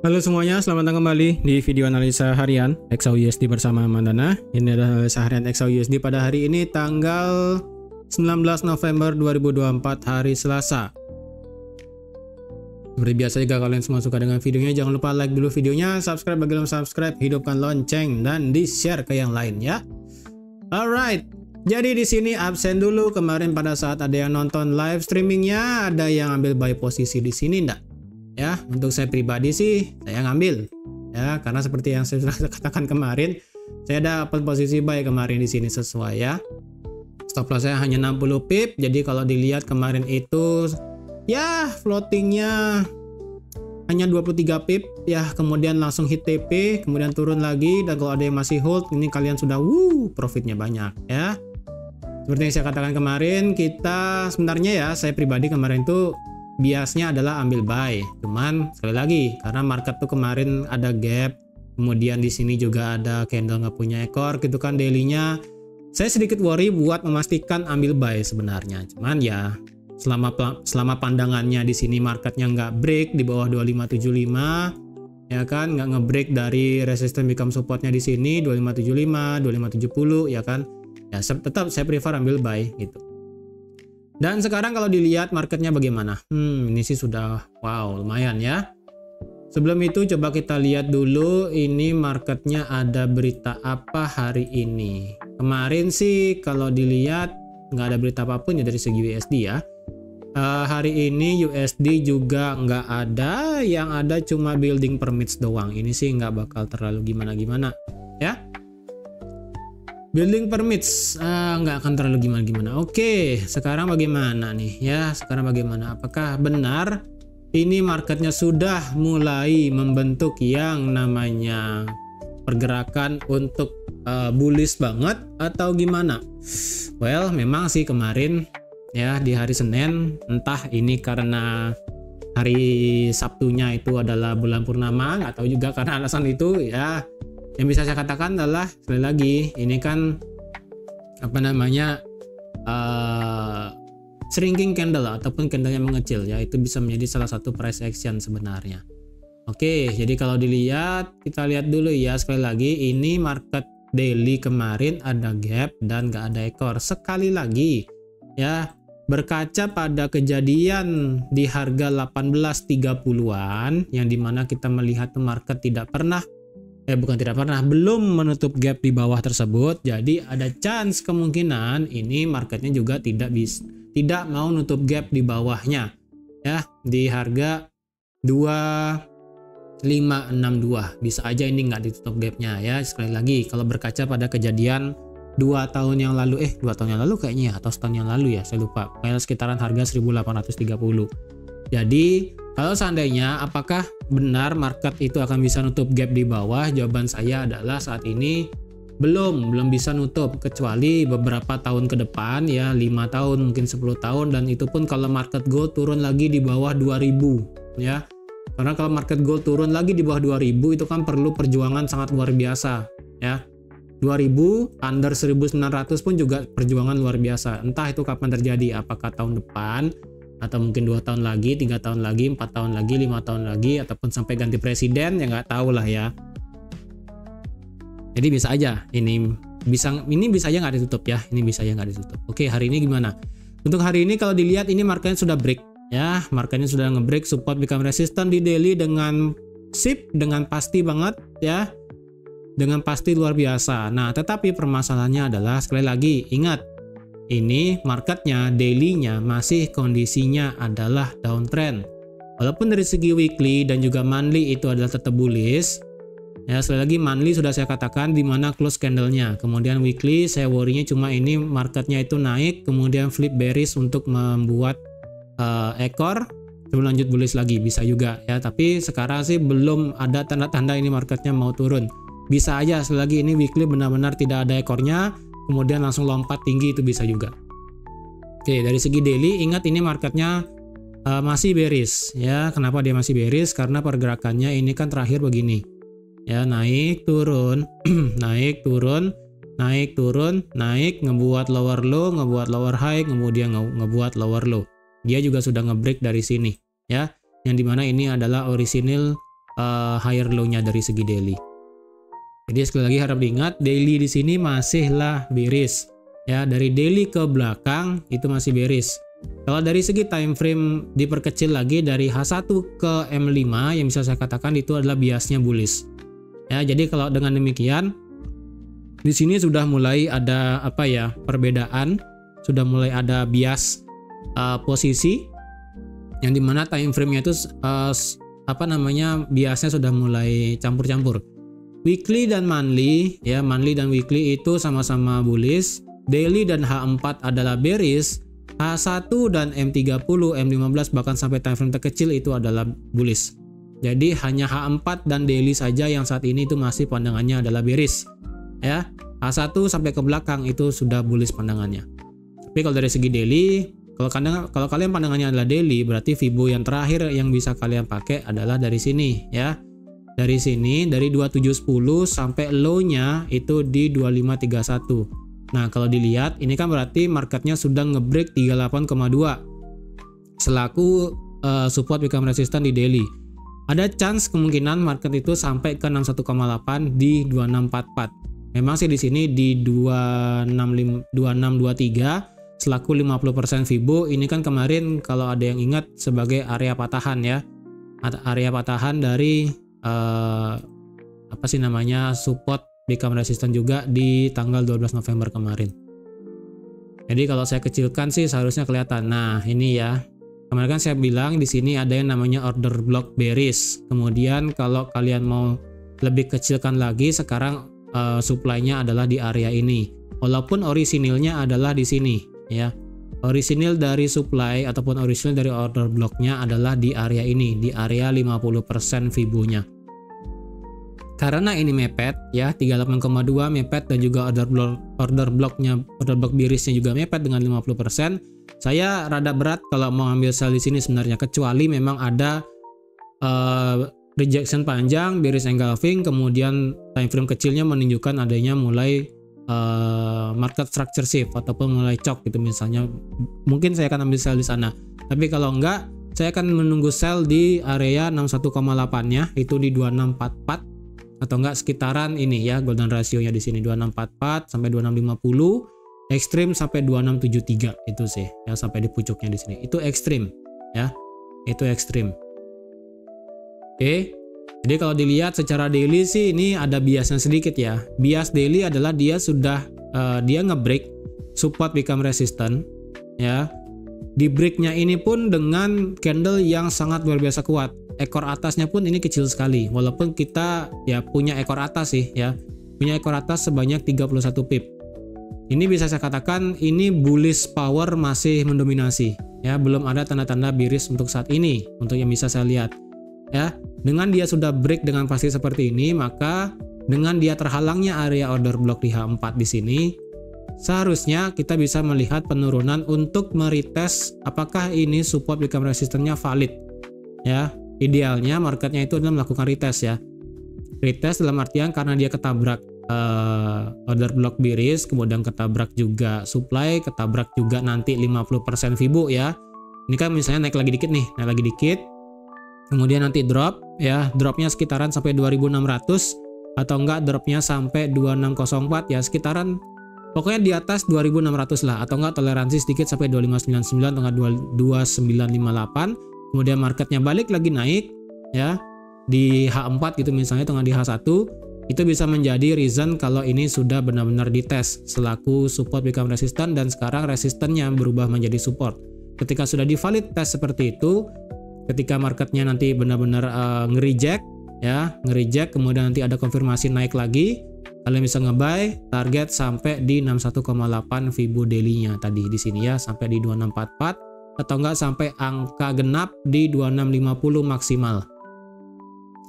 Halo semuanya, selamat datang kembali di video analisa harian XAUUSD bersama Mandana. Ini adalah analisa harian XAUUSD pada hari ini tanggal 19 November 2024 hari Selasa. Seperti biasa, jika kalian semua suka dengan videonya, jangan lupa like dulu videonya, subscribe bagi yang belum subscribe, hidupkan lonceng dan di-share ke yang lain ya. Alright. Jadi di sini absen dulu kemarin pada saat ada yang nonton live streamingnya, ada yang ambil buy posisi di sini enggak? Ya, untuk saya pribadi sih saya ngambil ya, karena seperti yang saya sudah katakan kemarin, saya dapat posisi buy kemarin di sini sesuai ya. Stop loss saya hanya 60 pip. Jadi kalau dilihat kemarin itu ya floatingnya hanya 23 pip ya, kemudian langsung hit TP, kemudian turun lagi, dan kalau ada yang masih hold ini kalian sudah profitnya banyak ya. Seperti yang saya katakan kemarin, kita sebenarnya ya, saya pribadi kemarin tuh biasnya adalah ambil buy, cuman sekali lagi karena market tuh kemarin ada gap, kemudian di sini juga ada candle nggak punya ekor gitu kan dailynya, saya sedikit worry buat memastikan ambil buy sebenarnya. Cuman ya selama pandangannya di sini marketnya nggak break di bawah 2575 ya kan, nggak ngebreak dari resistance become supportnya di sini 2575 2570 ya kan, ya tetap saya prefer ambil buy gitu. Dan sekarang kalau dilihat marketnya bagaimana? Ini sih sudah wow lumayan ya. Sebelum itu coba kita lihat dulu ini marketnya ada berita apa hari ini. Kemarin sih kalau dilihat nggak ada berita apapun ya dari segi USD ya. Hari ini USD juga nggak ada, yang ada cuma building permits doang. Ini sih nggak bakal terlalu gimana-gimana ya. Building permits nggak akan terlalu gimana-gimana. Oke, sekarang bagaimana nih ya? Sekarang bagaimana? Apakah benar ini marketnya sudah mulai membentuk yang namanya pergerakan untuk bullish banget atau gimana? Well, memang sih kemarin ya di hari Senin, entah ini karena hari Sabtunya itu adalah bulan purnama atau juga karena alasan itu ya. Yang bisa saya katakan adalah sekali lagi ini kan apa namanya shrinking candle ataupun candlenya mengecil ya, itu bisa menjadi salah satu price action sebenarnya. Oke, jadi kalau dilihat kita lihat dulu ya, sekali lagi ini market daily kemarin ada gap dan gak ada ekor. Sekali lagi ya, berkaca pada kejadian di harga 1830-an yang dimana kita melihat market tidak pernah belum menutup gap di bawah tersebut. Jadi ada chance kemungkinan ini marketnya juga tidak mau nutup gap di bawahnya ya, di harga 2562 bisa aja ini nggak ditutup gapnya ya. Sekali lagi kalau berkaca pada kejadian 2 tahun yang lalu kayaknya ya, atau setahun yang lalu ya, saya lupa, kayak sekitaran harga 1830. Jadi kalau seandainya apakah benar market itu akan bisa nutup gap di bawah, jawaban saya adalah saat ini belum bisa nutup, kecuali beberapa tahun ke depan ya, 5 tahun mungkin 10 tahun, dan itu pun kalau market gold turun lagi di bawah 2000 ya. Karena kalau market gold turun lagi di bawah 2000 itu kan perlu perjuangan sangat luar biasa ya. 2000 under 1900 pun juga perjuangan luar biasa. Entah itu kapan terjadi, apakah tahun depan atau mungkin 2 tahun lagi, 3 tahun lagi, 4 tahun lagi, 5 tahun lagi, ataupun sampai ganti presiden, ya nggak tahu lah ya. Jadi bisa aja ini bisa aja nggak ditutup ya, ini bisa aja nggak ditutup. Oke, hari ini gimana? Untuk hari ini kalau dilihat ini marketnya sudah break ya, marketnya sudah ngebreak support become resistance di daily dengan pasti banget ya, dengan pasti luar biasa. Nah, tetapi permasalahannya adalah sekali lagi ingat, ini marketnya dailynya masih kondisinya adalah downtrend. Walaupun dari segi weekly dan juga monthly itu adalah tetap bullish ya. Sekali lagi monthly sudah saya katakan di mana close candlenya, kemudian weekly saya worry-nya cuma ini marketnya itu naik kemudian flip bearish untuk membuat ekor sebelum lanjut bullish lagi, bisa juga ya. Tapi sekarang sih belum ada tanda-tanda ini marketnya mau turun. Bisa aja sekali lagi ini weekly benar-benar tidak ada ekornya kemudian langsung lompat tinggi, itu bisa juga. Oke, dari segi daily ingat ini marketnya masih bearish ya. Kenapa dia masih bearish? Karena pergerakannya ini kan terakhir begini ya, naik turun naik turun naik turun naik, ngebuat lower low, ngebuat lower high, kemudian ngebuat lower low. Dia juga sudah ngebreak dari sini ya, yang dimana ini adalah original higher low-nya dari segi daily. Jadi sekali lagi harap diingat, daily di sini masihlah bearish. Ya, dari daily ke belakang itu masih bearish. Kalau dari segi time frame diperkecil lagi dari H1 ke M5 yang bisa saya katakan itu adalah biasnya bullish. Ya, jadi kalau dengan demikian di sini sudah mulai ada perbedaan, sudah mulai ada bias posisi yang dimana time frame-nya itu biasnya sudah mulai campur-campur. Weekly dan monthly, ya monthly dan weekly itu sama-sama bullish. Daily dan H4 adalah bearish. H1 dan M30, M15 bahkan sampai time frame terkecil itu adalah bullish. Jadi hanya H4 dan daily saja yang saat ini itu masih pandangannya adalah bearish. Ya, H1 sampai ke belakang itu sudah bullish pandangannya. Tapi kalau dari segi daily, kalau kalian pandangannya adalah daily, berarti Fibo yang terakhir yang bisa kalian pakai adalah dari sini, ya. Dari sini, dari 2710 sampai low-nya itu di 2531. Nah, kalau dilihat, ini kan berarti marketnya sudah ngebreak 38,2 selaku support become resistance di daily. Ada chance kemungkinan market itu sampai ke 61,8 di 2644. Memang sih di sini di 2623 selaku 50% Fibo. Ini kan kemarin kalau ada yang ingat sebagai area patahan, ya. Area patahan dari support become resistance juga di tanggal 12 November kemarin. Jadi kalau saya kecilkan sih seharusnya kelihatan. Nah, ini ya. Kemarin kan saya bilang di sini ada yang namanya order block bearish. Kemudian kalau kalian mau lebih kecilkan lagi, sekarang supply-nya adalah di area ini. Walaupun orisinilnya adalah di sini, ya. Orisinil dari supply ataupun orisinil dari order block-nya adalah di area ini, di area 50% Fibo-nya. Karena ini mepet, ya 38,2 mepet dan juga order block bearish-nya juga mepet dengan 50%. Saya rada berat kalau mau ambil sell di sini sebenarnya, kecuali memang ada rejection panjang, bearish engulfing, kemudian time frame kecilnya menunjukkan adanya mulai market structure shift ataupun mulai chok gitu misalnya. Mungkin saya akan ambil sell di sana. Tapi kalau enggak, saya akan menunggu sell di area 61,8-nya itu di 2644 atau enggak sekitaran ini ya, golden ratio-nya di sini 2644 sampai 2650. Ekstrim sampai 2673 itu sih ya, sampai di pucuknya di sini. Itu ekstrim ya. Itu ekstrim. Oke. Jadi kalau dilihat secara daily sih ini ada biasnya sedikit ya. Bias daily adalah dia sudah dia ngebreak support become resistant ya. Di breaknya ini pun dengan candle yang sangat luar biasa kuat. Ekor atasnya pun ini kecil sekali. Walaupun kita ya punya ekor atas sih ya. Punya ekor atas sebanyak 31 pip. Ini bisa saya katakan ini bullish power masih mendominasi ya, belum ada tanda-tanda bearish untuk saat ini untuk yang bisa saya lihat ya. Dengan dia sudah break dengan pasti seperti ini, maka dengan dia terhalangnya area order block di H4 di sini, seharusnya kita bisa melihat penurunan untuk meretest apakah ini support become resistance-nya valid ya. Idealnya marketnya itu adalah melakukan retest ya. Retest dalam artian karena dia ketabrak order block bearish, kemudian ketabrak juga supply, ketabrak juga nanti 50% Fibo ya. Ini kan misalnya naik lagi dikit nih, naik lagi dikit, kemudian nanti drop ya, dropnya sekitaran sampai 2600 atau enggak dropnya sampai 2604 ya, sekitaran pokoknya di atas 2600 lah, atau enggak toleransi sedikit sampai 2599 atau enggak 2958. Kemudian marketnya balik lagi naik ya di H4 gitu misalnya, atau enggak di H1, itu bisa menjadi reason kalau ini sudah benar-benar dites selaku support become resistant dan sekarang resistannya berubah menjadi support. Ketika sudah di valid test seperti itu, ketika marketnya nanti benar-benar nge-reject ya, nge-reject kemudian nanti ada konfirmasi naik lagi, kalian bisa nge-buy target sampai di 61,8 Fibo daily-nya tadi di sini ya, sampai di 2644 atau enggak sampai angka genap di 2650 maksimal.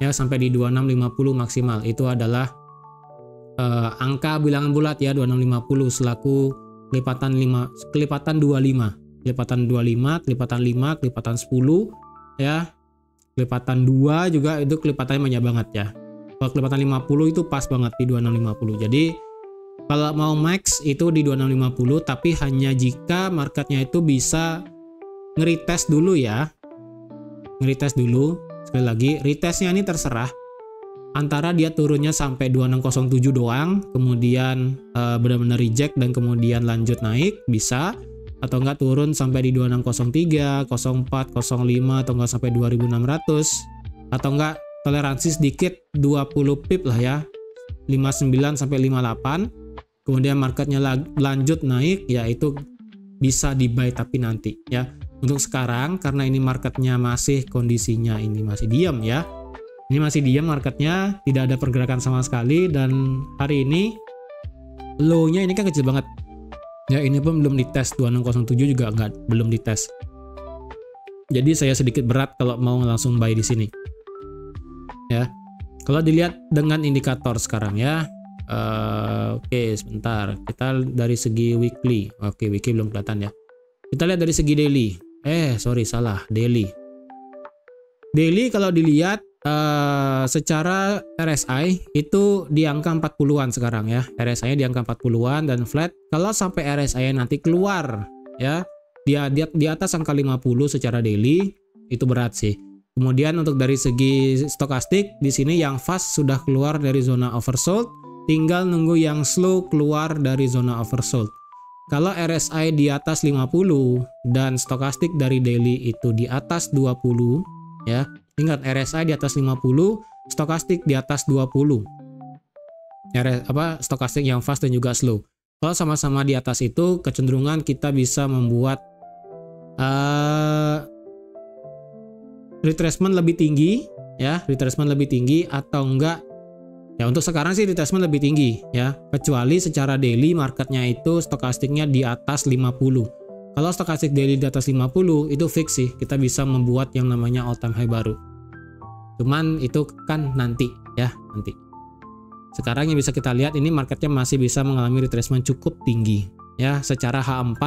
Ya, sampai di 2650 maksimal. Itu adalah angka bilangan bulat ya, 2650 selaku kelipatan 25, kelipatan 25, kelipatan 5, kelipatan 10 ya. Kelipatan 2 juga itu kelipatannya banyak banget ya. Kalau kelipatan 50 itu pas banget di 2650. Jadi kalau mau max itu di 2650, tapi hanya jika marketnya itu bisa nge-retest dulu ya. Nge-retest dulu. sekali lagi, retestnya ini terserah. Antara dia turunnya sampai 2607 doang, kemudian benar-benar reject dan kemudian lanjut naik, bisa. Atau enggak turun sampai di 2603, 04, 05, atau enggak sampai 2600. Atau enggak toleransi sedikit 20 pip lah ya, 59 sampai 58. Kemudian marketnya lanjut naik, ya itu bisa di buy tapi nanti ya. Untuk sekarang karena ini marketnya masih kondisinya ini masih diam ya. Ini masih diam marketnya, tidak ada pergerakan sama sekali, dan hari ini low-nya ini kan kecil banget. Ya ini pun belum dites, 2607 juga belum dites. Jadi saya sedikit berat kalau mau langsung buy di sini. Ya. Kalau dilihat dengan indikator sekarang ya. Oke, sebentar. Kita dari segi weekly. Oke, weekly belum kelihatan ya. Kita lihat dari segi daily. Salah, daily. Daily kalau dilihat secara RSI itu di angka 40-an sekarang ya. RSI-nya di angka 40-an dan flat. Kalau sampai RSI nanti keluar ya, dia di atas angka 50 secara daily, itu berat sih. Kemudian untuk dari segi stokastik di sini yang fast sudah keluar dari zona oversold, tinggal nunggu yang slow keluar dari zona oversold. Kalau RSI di atas 50 dan stokastik dari daily itu di atas 20 ya. Ingat, RSI di atas 50, stokastik di atas 20. Stokastik yang fast dan juga slow. Kalau sama-sama di atas itu, kecenderungan kita bisa membuat retracement lebih tinggi ya, retracement lebih tinggi atau enggak. Ya untuk sekarang sih retracement lebih tinggi ya, kecuali secara daily marketnya itu stokastiknya di atas 50. Kalau stokastik daily di atas 50 itu fix sih, kita bisa membuat yang namanya all time high baru. Cuman itu kan nanti ya, nanti. Sekarang yang bisa kita lihat ini marketnya masih bisa mengalami retracement cukup tinggi ya. Secara H4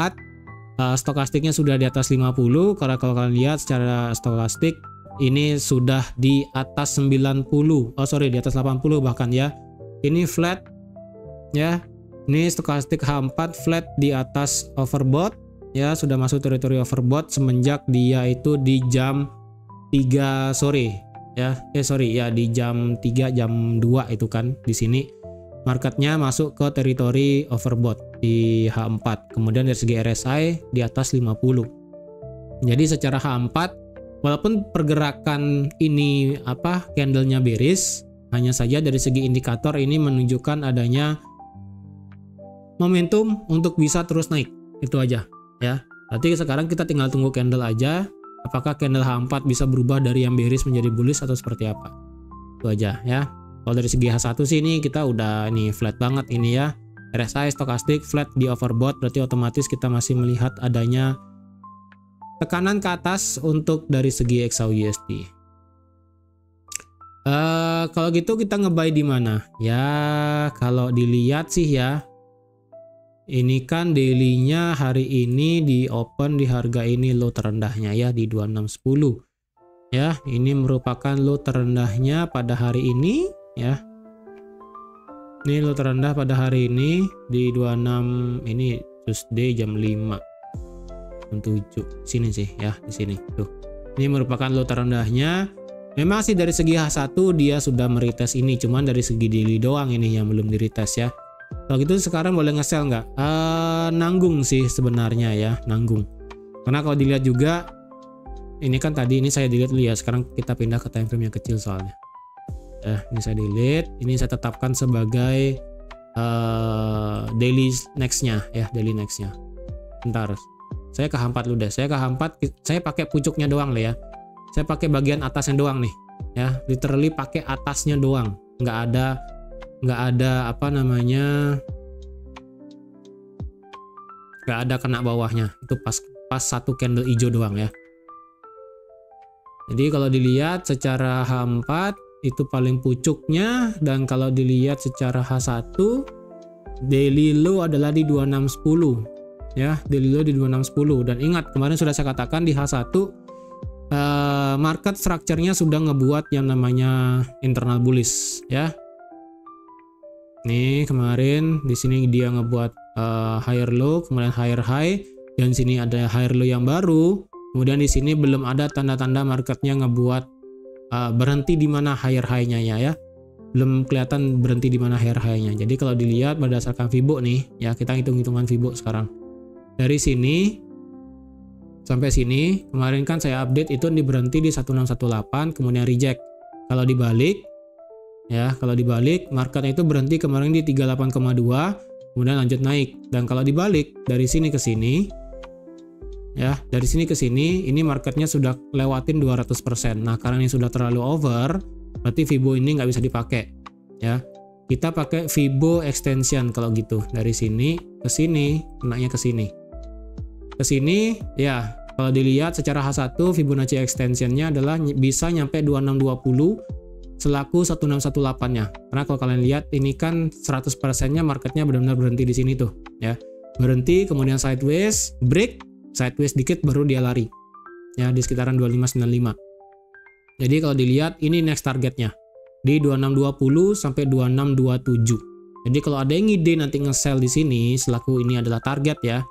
stokastiknya sudah di atas 50. Karena kalau kalian lihat secara stokastik ini sudah di atas 90. Di atas 80 bahkan ya. Ini flat ya. Ini stokastik H4 flat di atas overbought ya, sudah masuk teritori overbought semenjak dia itu di jam 3 sore ya. Di jam 3 jam 2 itu kan di sini marketnya masuk ke teritori overbought di H4. Kemudian dari segi RSI di atas 50. Jadi secara H4 walaupun pergerakan ini candlenya bearish, hanya saja dari segi indikator ini menunjukkan adanya momentum untuk bisa terus naik. Itu aja ya. Nanti sekarang kita tinggal tunggu candle aja, apakah candle H4 bisa berubah dari yang bearish menjadi bullish atau seperti apa. Itu aja ya. Kalau dari segi H1 sih ini kita udah flat banget ini ya. RSI stokastik flat di overbought, berarti otomatis kita masih melihat adanya tekanan ke atas untuk dari segi XAUUSD. Kalau gitu kita ngebuy di mana? Ya, kalau dilihat sih ya, ini kan daily-nya hari ini di open di harga ini low terendahnya ya di 2610. Ya, ini merupakan low terendahnya pada hari ini ya. Ini low terendah pada hari ini di 26 ini Tuesday jam 5.7 sini sih ya, di sini tuh. Ini merupakan low terendahnya. Memang sih dari segi H1 dia sudah meretest ini, cuman dari segi daily doang ini yang belum diretest ya. Kalau gitu sekarang boleh nge-sell nggak? Nanggung sih sebenarnya ya, nanggung. Karena kalau dilihat juga ini kan tadi ini saya delete dulu ya. Sekarang kita pindah ke time frame yang kecil soalnya. Ini saya delete, ini saya tetapkan sebagai daily nextnya ya, daily nextnya. Bentar, saya ke H4 dulu deh. Saya ke H4, saya pakai pucuknya doang lah ya. Saya pakai bagian atasnya doang nih ya, literally pakai atasnya doang, nggak ada nggak ada kena bawahnya. Itu pas satu candle hijau doang ya. Jadi kalau dilihat secara H4 itu paling pucuknya, dan kalau dilihat secara H1 daily low adalah di 2610 ya, daily low di 2610. Dan ingat kemarin sudah saya katakan di H1 market structure-nya sudah ngebuat yang namanya internal bullish ya. Nih kemarin di sini dia ngebuat higher low, kemudian higher high, dan sini ada higher low yang baru. Kemudian di sini belum ada tanda-tanda marketnya ngebuat berhenti di mana higher high-nya ya. Belum kelihatan berhenti di mana higher high-nya. Jadi kalau dilihat berdasarkan Fibo nih, ya kita hitung-hitungan Fibo sekarang. Dari sini sampai sini, kemarin kan saya update itu berhenti di 1618, kemudian reject. Kalau dibalik, ya kalau dibalik marketnya itu berhenti kemarin di 38,2, kemudian lanjut naik. Dan kalau dibalik dari sini ke sini, ya dari sini ke sini, ini marketnya sudah lewatin 200%. Nah karena ini sudah terlalu over, berarti Fibo ini nggak bisa dipakai. Ya kita pakai Fibo extension kalau gitu. Dari sini ke sini, kenanya ke sini. Ke sini, ya kalau dilihat secara H1 Fibonacci extensionnya adalah bisa nyampe 2620 selaku 1618-nya. Karena kalau kalian lihat ini kan 100%-nya marketnya benar-benar berhenti di sini tuh, ya. Berhenti kemudian sideways, break, sideways dikit baru dia lari. Ya, di sekitaran 2595. Jadi kalau dilihat ini next targetnya di 2620 sampai 2627. Jadi kalau ada yang ide nanti nge-sell di sini selaku ini adalah target ya.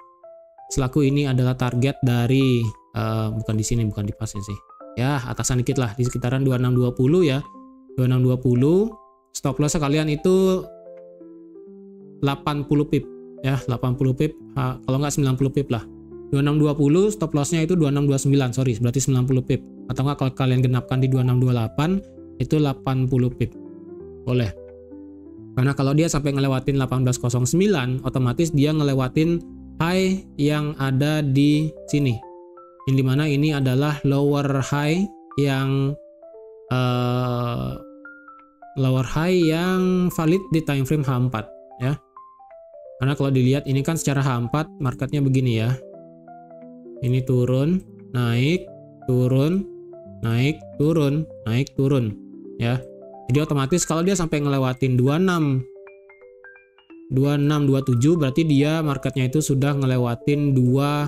Selaku ini adalah target dari bukan di sini, bukan di pasnya sih. Ya, atasan dikit lah di sekitaran 2620 ya. 2620 stop loss kalian itu 80 pip ya, 80 pip kalau nggak 90 pip lah. 2620 stop lossnya itu 2629, sorry berarti 90 pip. Atau nggak kalau kalian genapkan di 2628 itu 80 pip. Boleh. Karena kalau dia sampai ngelewatin 1809 otomatis dia ngelewatin high yang ada di sini. Yang dimana ini adalah lower high yang valid di time frame H4 ya. Karena kalau dilihat ini kan secara H4 marketnya begini ya. Ini turun, naik, turun, naik, turun, naik, turun ya. Jadi otomatis kalau dia sampai ngelewatin 2627 berarti dia marketnya itu sudah ngelewatin dua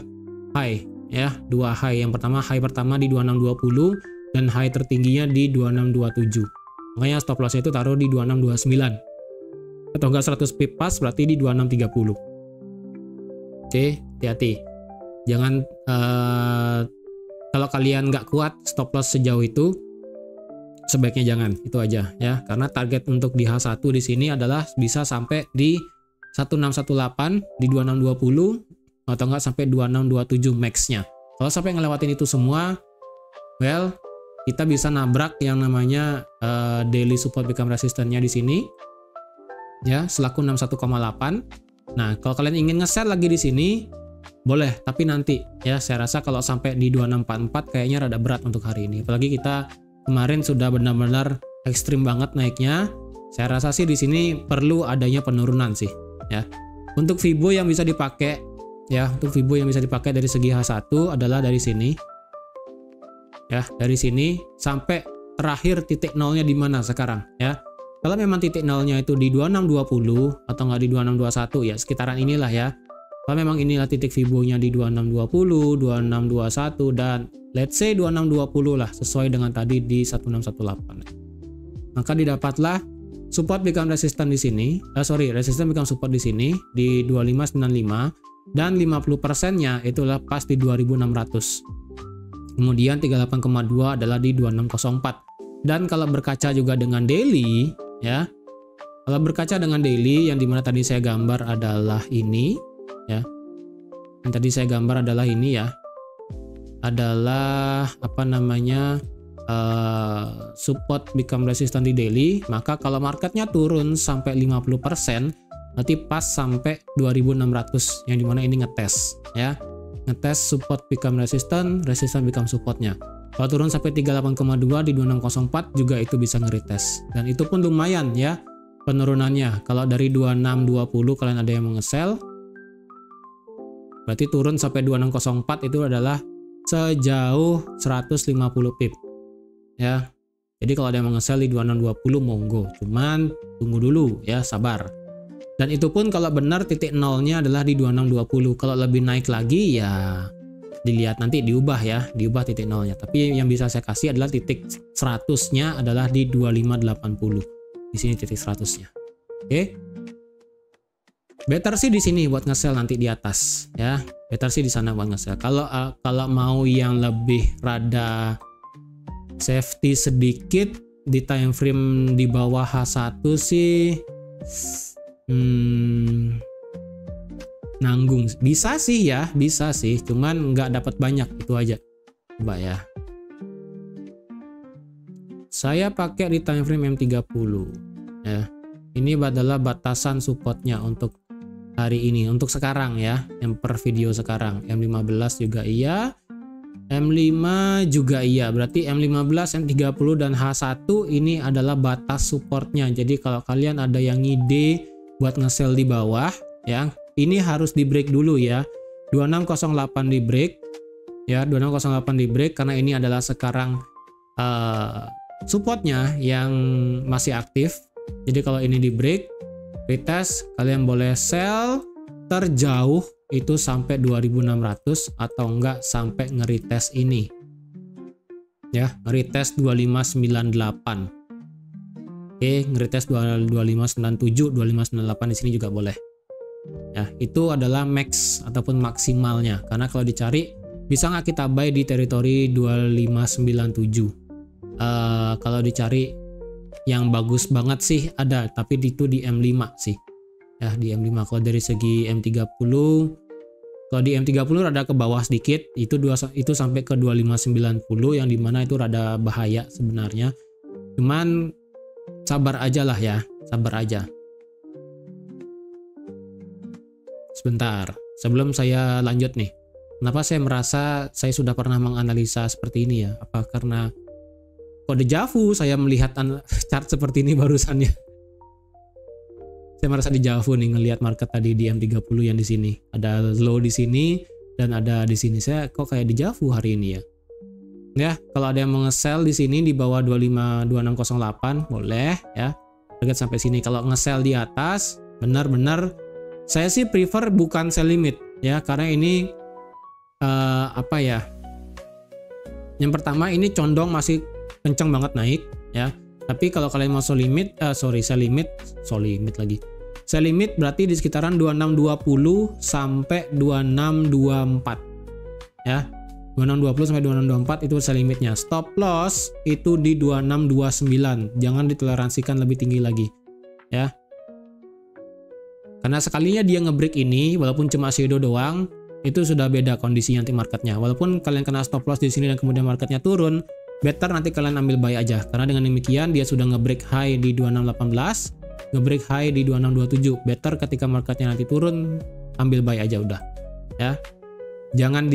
high ya, dua high. Yang pertama high pertama di 2620 dan high tertingginya di 2627. Makanya stop lossnya itu taruh di 2629 atau enggak 100 pip pas berarti di 2630. Oke, hati-hati jangan kalau kalian nggak kuat stop loss sejauh itu sebaiknya jangan, itu aja ya. Karena target untuk di H1 di sini adalah bisa sampai di 1618 di 2620 atau enggak sampai 2627 max-nya. Kalau sampai ngelewatin itu semua, well, kita bisa nabrak yang namanya daily support become resistance-nya di sini. Ya, selaku 61,8. Nah, kalau kalian ingin nge-sell lagi di sini boleh, tapi nanti ya saya rasa kalau sampai di 2644 kayaknya rada berat untuk hari ini. Apalagi kita kemarin sudah benar-benar ekstrim banget naiknya. Saya rasa sih di sini perlu adanya penurunan sih ya. Untuk Fibo yang bisa dipakai ya, untuk Fibo yang bisa dipakai dari segi H1 adalah dari sini. Ya, dari sini sampai terakhir titik nolnya di mana sekarang ya. Kalau memang titik nolnya itu di 2620 atau nggak di 2621 ya, sekitaran inilah ya. Kalau memang inilah titik Fibo-nya di 2620, 2621 dan let's say 2620 lah, sesuai dengan tadi di 1618. Maka didapatlah support become resistance di sini. Resistance become support di sini di 2595 dan 50%-nya itulah pas di 2600. Kemudian 38,2 adalah di 2604. Dan kalau berkaca juga dengan daily ya. Kalau berkaca dengan daily yang dimana tadi saya gambar adalah ini ya. Yang tadi saya gambar adalah ini ya. Adalah apa namanya support become resistance di daily. Maka kalau marketnya turun sampai 50% nanti pas sampai 2600 yang dimana ini ngetes ya, ngetes support become resistance, resistance become supportnya. Kalau turun sampai 38,2 di 2604 juga itu bisa nge-retest dan itu pun lumayan ya penurunannya. Kalau dari 2620 kalian ada yang mau nge-sell berarti turun sampai 2604 itu adalah sejauh 150 pip ya. Jadi kalau ada yang mau nge-sell di 2620 monggo, cuman tunggu dulu ya, sabar. Dan itu pun kalau benar titik nolnya adalah di 2620. Kalau lebih naik lagi ya dilihat nanti diubah ya, diubah titik nolnya. Tapi yang bisa saya kasih adalah titik 100-nya adalah di 2580. Di sini titik 100-nya. Oke. Better sih di sini buat nge-sell nanti di atas ya. Better sih di sana buat nge-sell. Kalau mau yang lebih rada safety sedikit di time frame di bawah H1 sih nanggung. Bisa sih ya, bisa sih, cuman nggak dapat banyak, itu aja. Coba ya, saya pakai di time frame M30 ya. Ini adalah batasan supportnya untuk hari ini, untuk sekarang ya, yang per video sekarang. M15 juga iya, M5 juga iya, berarti M15, M30 dan H1 ini adalah batas supportnya. Jadi kalau kalian ada yang ngide buat nge-sell di bawah ya, ini harus di break dulu ya. 2608 di break ya, 2608 di break karena ini adalah sekarang supportnya yang masih aktif. Jadi kalau ini di break, retest, kalian boleh sell terjauh itu sampai 2600 atau enggak sampai nge-retest ini ya, nge-retest 2598. Oke, nge-retest 2597, 2598 di sini juga boleh ya. Itu adalah max ataupun maksimalnya, karena kalau dicari bisa nggak kita buy di teritori 2597. Kalau dicari yang bagus banget sih ada, tapi itu di M5 sih ya, di M5. Kalau dari segi M30, kalau di M30 rada ke bawah sedikit, itu sampai ke 2590, yang dimana itu rada bahaya sebenarnya, cuman sabar aja lah ya, sabar aja. Sebentar, sebelum saya lanjut nih, kenapa saya merasa saya sudah pernah menganalisa seperti ini ya? Apa karena kok dejavu saya melihat chart seperti ini barusannya? Saya merasa dejavu nih ngelihat market tadi di M30 yang di sini. Ada low di sini dan ada di sini. Saya kok kayak dejavu hari ini ya. Ya, kalau ada yang mau nge-sell di sini di bawah 2608 boleh ya. Target sampai sini. Kalau nge-sell di atas, benar-benar saya sih prefer bukan sell limit ya, karena ini apa ya? Yang pertama ini condong masih kencang banget naik ya. Tapi kalau kalian mau sell limit berarti di sekitaran 2620 sampai 2624 ya. 2620 sampai 2624 itu sell limitnya. Stop loss itu di 2629. Jangan ditoleransikan lebih tinggi lagi ya. Karena sekalinya dia ngebreak ini, walaupun cuma shadow doang, itu sudah beda kondisi nanti marketnya. Walaupun kalian kena stop loss di sini dan kemudian marketnya turun, better nanti kalian ambil buy aja. Karena dengan demikian dia sudah ngebreak high di 2618, ngebreak high di 2627. Better ketika marketnya nanti turun, ambil buy aja udah. Ya. Jangan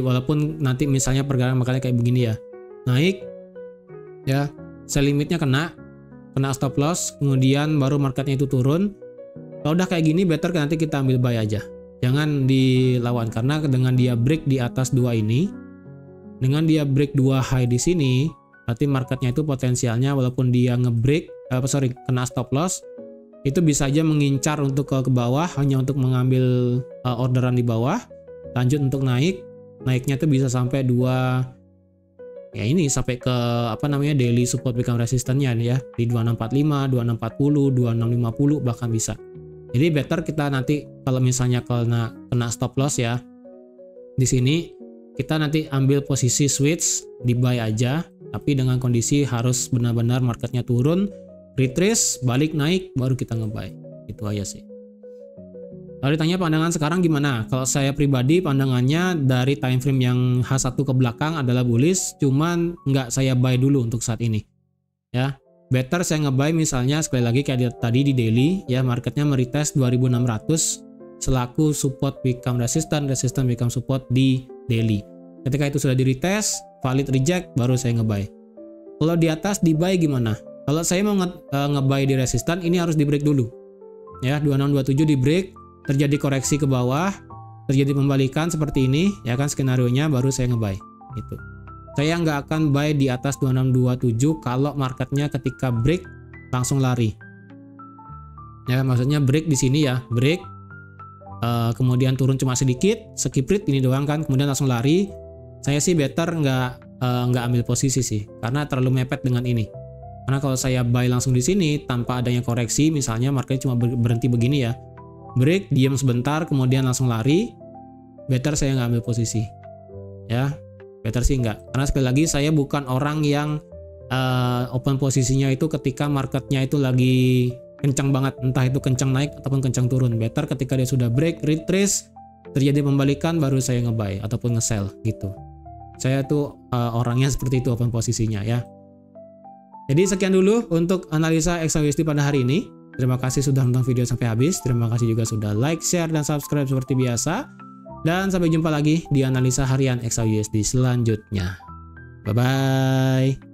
walaupun nanti misalnya pergerakan makanya kayak begini ya. Naik ya, sell limitnya kena stop loss, kemudian baru marketnya itu turun. Kalau udah kayak gini better nanti kita ambil buy aja. Jangan dilawan, karena dengan dia break di atas 2 ini, dengan dia break 2 high di sini, berarti marketnya itu potensialnya walaupun dia kena stop loss, itu bisa aja mengincar untuk ke bawah hanya untuk mengambil orderan di bawah, lanjut untuk naiknya itu bisa sampai 2 ya, ini sampai ke daily support become resistance-nya ya, di 2645, 2640, 2650 bahkan bisa. Jadi better kita nanti kalau misalnya kena stop loss ya, di sini kita nanti ambil posisi switch di buy aja, tapi dengan kondisi harus benar-benar marketnya turun, retrace, balik naik, baru kita nge-buy. Itu aja sih. Lalu ditanya pandangan sekarang gimana? Kalau saya pribadi pandangannya dari time frame yang H1 ke belakang adalah bullish, cuman nggak saya buy dulu untuk saat ini. Ya, better saya nge-buy misalnya sekali lagi kayak tadi di daily ya, marketnya meretest 2600 selaku support become resistance become support di daily. Ketika itu sudah di retest, valid reject, baru saya nge-buy. Kalau di atas di buy gimana? Kalau saya mau nge-buy di resistance, ini harus di break dulu. Ya, 2627 di break, terjadi koreksi ke bawah, terjadi pembalikan seperti ini, ya kan skenario-nya, baru saya nge-buy. Gitu. Saya nggak akan buy di atas 2627 kalau marketnya ketika break langsung lari. Ya, maksudnya break di sini ya, break, kemudian turun cuma sedikit, skip rate ini doang kan, kemudian langsung lari. Saya sih better nggak ambil posisi sih, karena terlalu mepet dengan ini. Karena kalau saya buy langsung di sini tanpa adanya koreksi, misalnya marketnya cuma berhenti begini ya, break, diam sebentar, kemudian langsung lari, better saya nggak ambil posisi. Ya, Better sih enggak, karena sekali lagi saya bukan orang yang open posisinya itu ketika marketnya itu lagi kencang banget, entah itu kencang naik ataupun kencang turun. Better ketika dia sudah break, retrace, terjadi pembalikan, baru saya nge-buy ataupun nge-sell gitu. Saya tuh orangnya seperti itu open posisinya ya. Jadi sekian dulu untuk analisa XAUSD pada hari ini. Terima kasih sudah nonton video sampai habis. Terima kasih juga sudah like, share, dan subscribe seperti biasa. Dan sampai jumpa lagi di analisa harian XAUSD selanjutnya. Bye-bye.